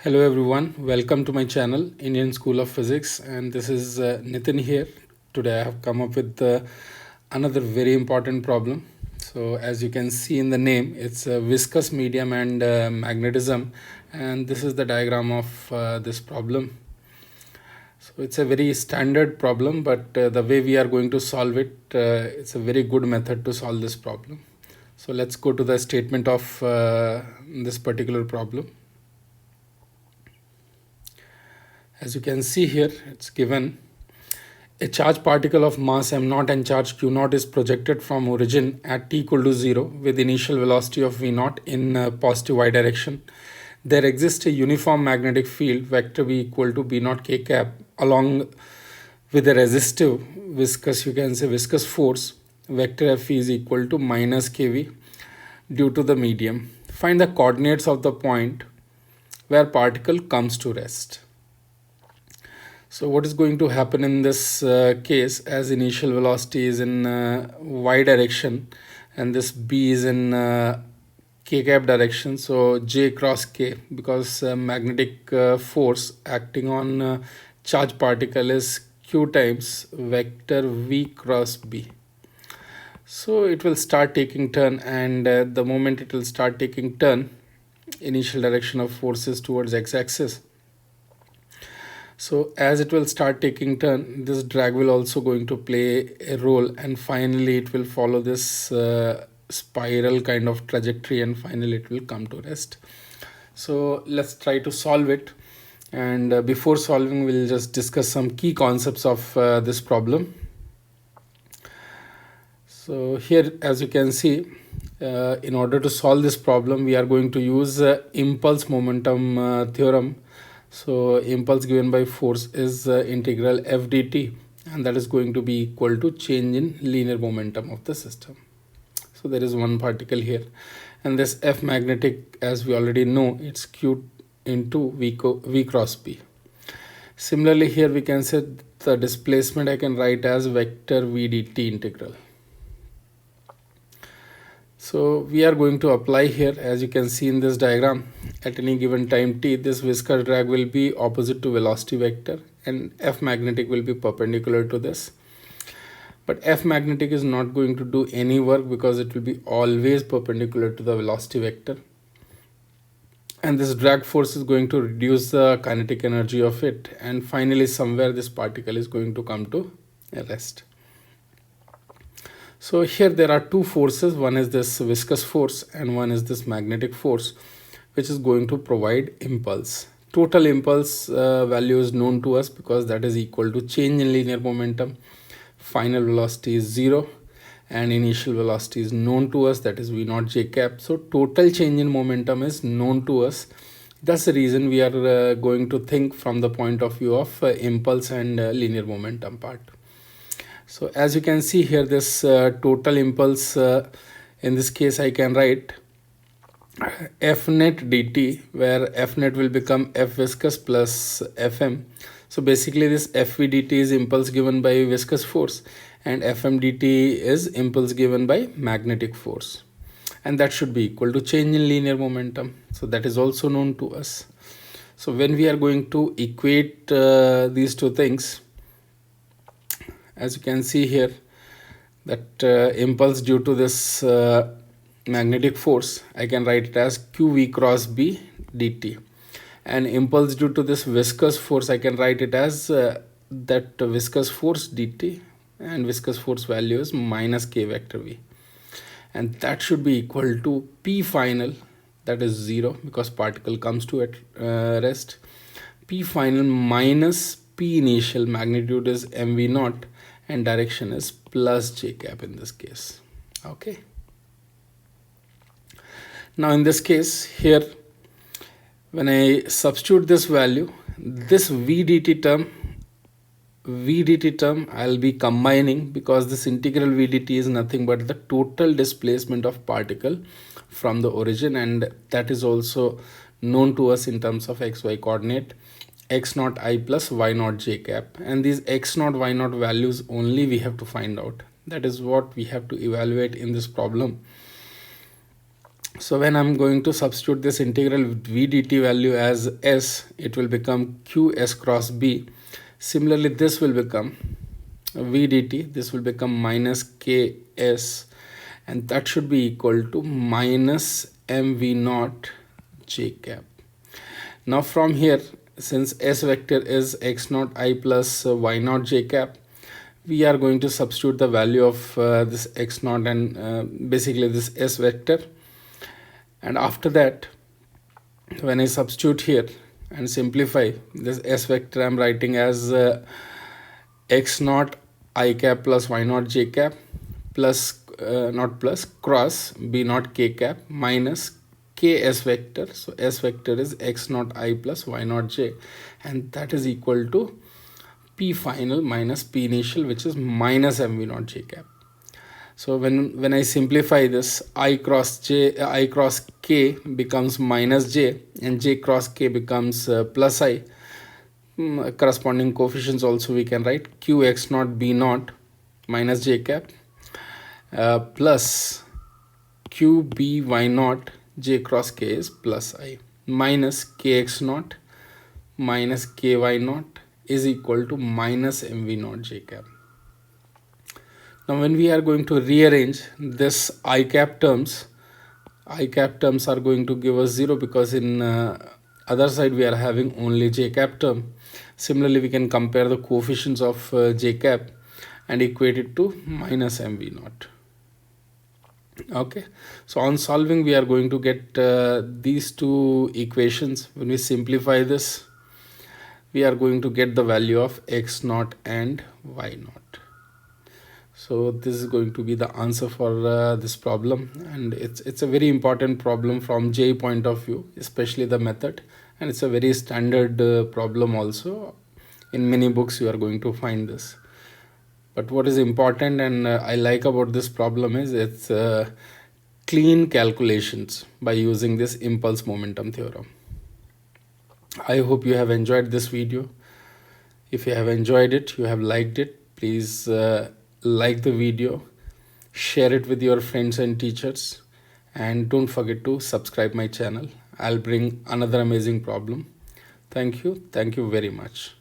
Hello everyone, welcome to my channel Indian School of Physics, and this is Nitin here. Today I have come up with another very important problem. So as you can see in the name, it's a viscous medium and magnetism, and this is the diagram of this problem. So it's a very standard problem, but the way we are going to solve it, it's a very good method to solve this problem. So let's go to the statement of this particular problem. As you can see here, it's given a charged particle of mass m0 and charge q0 is projected from origin at t equal to 0 with initial velocity of v0 in positive y direction. There exists a uniform magnetic field vector v equal to b0 k cap along with a resistive viscous force vector f is equal to minus kv due to the medium. Find the coordinates of the point where particle comes to rest. So what is going to happen in this case, as initial velocity is in y direction and this b is in k cap direction, so j cross k, because magnetic force acting on charged particle is q times vector v cross b. So it will start taking turn, and the moment it will start taking turn, initial direction of forces towards x-axis. So as it will start taking turn, this drag will also going to play a role, and finally it will follow this spiral kind of trajectory, and finally it will come to rest. So let's try to solve it, and before solving we'll just discuss some key concepts of this problem. So here, as you can see, in order to solve this problem, we are going to use impulse momentum theorem. So impulse given by force is integral f dt, and that is going to be equal to change in linear momentum of the system. So there is one particle here, and this f magnetic, as we already know, it's q into v cross b. Similarly, here we can say the displacement I can write as vector v dt integral. So we are going to apply here, as you can see in this diagram, at any given time t, this viscous drag will be opposite to velocity vector, and f magnetic will be perpendicular to this. But f magnetic is not going to do any work because it will be always perpendicular to the velocity vector. And this drag force is going to reduce the kinetic energy of it, and finally somewhere this particle is going to come to rest. So here there are two forces, one is this viscous force and one is this magnetic force, which is going to provide impulse. Total impulse value is known to us because that is equal to change in linear momentum. Final velocity is 0 and initial velocity is known to us, that is v0 j cap. So total change in momentum is known to us. That's the reason we are going to think from the point of view of impulse and linear momentum part. So as you can see here, this total impulse, in this case I can write f net dt, where f net will become f viscous plus fm. So basically this fv dt is impulse given by viscous force, and fm dt is impulse given by magnetic force, and that should be equal to change in linear momentum. So that is also known to us. So when we are going to equate these two things, as you can see here, that impulse due to this magnetic force, I can write it as qv cross b dt, and impulse due to this viscous force, I can write it as that viscous force dt, and viscous force value is minus k vector v, and that should be equal to p final, that is 0 because particle comes to at rest, p final minus p initial, magnitude is mv naught, and direction is plus j cap in this case. Okay. Now in this case here, when I substitute this value, this vdt term I'll be combining, because this integral vdt is nothing but the total displacement of particle from the origin, and that is also known to us in terms of xy coordinate, x naught I plus y naught j cap, and these x naught y naught values only we have to find out. That is what we have to evaluate in this problem. So when I'm going to substitute this integral v dt value as s, it will become qs cross b. Similarly, this will become v dt, this will become minus ks, and that should be equal to minus mv naught j cap. Now from here, since s vector is x naught I plus y naught j cap, we are going to substitute the value of this x naught and basically this s vector. And after that, when I substitute here and simplify this s vector, I'm writing as x naught I cap plus y naught j cap plus not plus cross b naught k cap minus k s vector. So s vector is x naught I plus y naught j, and that is equal to p final minus p initial, which is minus mv naught j cap. So when I simplify this, I cross k becomes minus j, and j cross k becomes plus I. Corresponding coefficients also we can write qx naught b naught minus j cap plus qby naught j cross k is plus I minus kx naught minus ky naught is equal to minus mv naught j cap. Now when we are going to rearrange this I cap terms are going to give us 0 because in other side we are having only j cap term. Similarly, we can compare the coefficients of j cap and equate it to minus mv naught. Okay, so on solving we are going to get these two equations. When we simplify this, we are going to get the value of x naught and y naught. So this is going to be the answer for this problem, and it's a very important problem from JEE point of view, especially the method, and it's a very standard problem also. In many books you are going to find this. But what is important and I like about this problem is it's clean calculations by using this impulse momentum theorem. I hope you have enjoyed this video. If you have enjoyed it, you have liked it, please like the video, share it with your friends and teachers, and don't forget to subscribe my channel. I'll bring another amazing problem. Thank you very much.